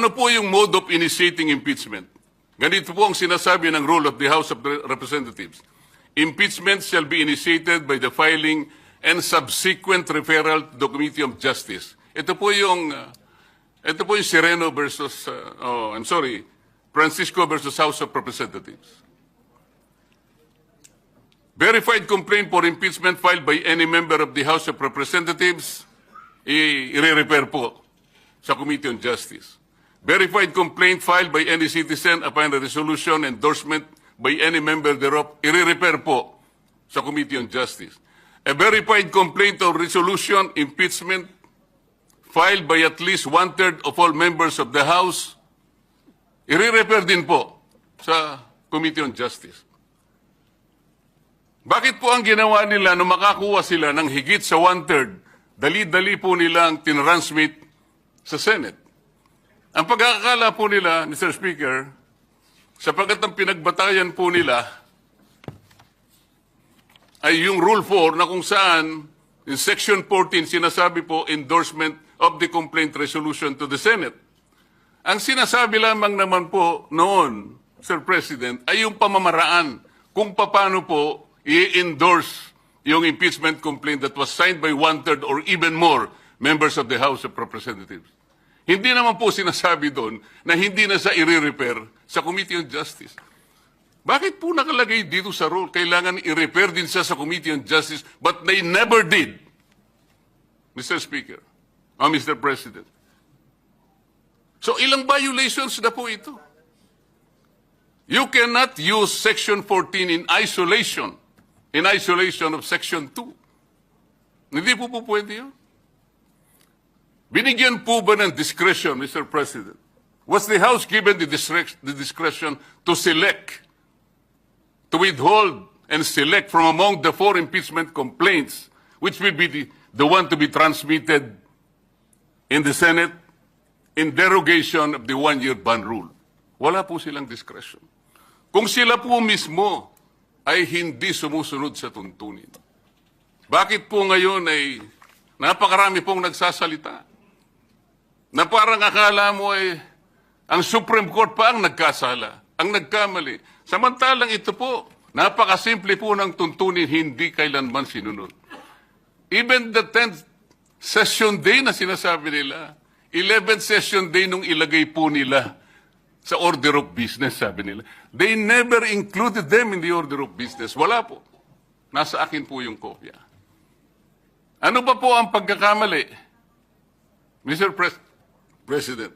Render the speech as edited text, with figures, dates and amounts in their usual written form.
Ano po yung mode of initiating impeachment? Ganito po ang sinasabi ng rule of the House of Representatives. Impeachment shall be initiated by the filing and subsequent referral to the Committee of Justice. Ito po yung Sereno versus, Francisco versus House of Representatives. Verified complaint for impeachment filed by any member of the House of Representatives, i-refer po sa Committee on Justice. Verified complaint filed by any citizen upon a resolution endorsement by any member thereof, i-refer po sa Committee on Justice. A verified complaint or resolution impeachment filed by at least one-third of all members of the House, i-refer din po sa Committee on Justice. Bakit po ang ginawa nila nung makakuha sila ng higit sa one-third, dali-dali po nilang tinransmit sa Senate? Ang pagkakakala po nila, Mr. Speaker, sapagkat ang pinagbatayan po nila ay yung Rule 4 na kung saan in Section 14 sinasabi po endorsement of the complaint resolution to the Senate. Ang sinasabi lamang naman po noon, Sir President, ay yung pamamaraan kung paano po i-endorse yung impeachment complaint that was signed by one-third or even more members of the House of Representatives. Hindi naman po sinasabi doon na hindi na sa i-refer sa Committee on Justice. Bakit po nakalagay dito sa rule? Kailangan i-refer din siya sa Committee on Justice, but they never did, Mr. Speaker, o Mr. President. So ilang violations na po ito? You cannot use Section 14 in isolation of Section 2. Hindi po pwede yun. Binigyan po ba ng discretion, Mr. President? Was the House given the discretion to select, to withhold and select from among the 4 impeachment complaints, which will be the one to be transmitted in the Senate in derogation of the one-year ban rule? Wala po silang discretion. Kung sila po mismo ay hindi sumusunod sa tuntunin, bakit po ngayon ay napakarami pong nagsasalita? Na parang akala mo ay ang Supreme Court pa ang nagkasala, ang nagkamali. Samantalang ito po, napakasimple po ng tuntunin, hindi kailanman sinunod. Even the 10th session day na sinasabi nila, 11th session day nung ilagay po nila sa order of business, sabi nila. They never included them in the order of business. Wala po. Nasa akin po yung kopya. Ano ba po ang pagkakamali? Mr. President,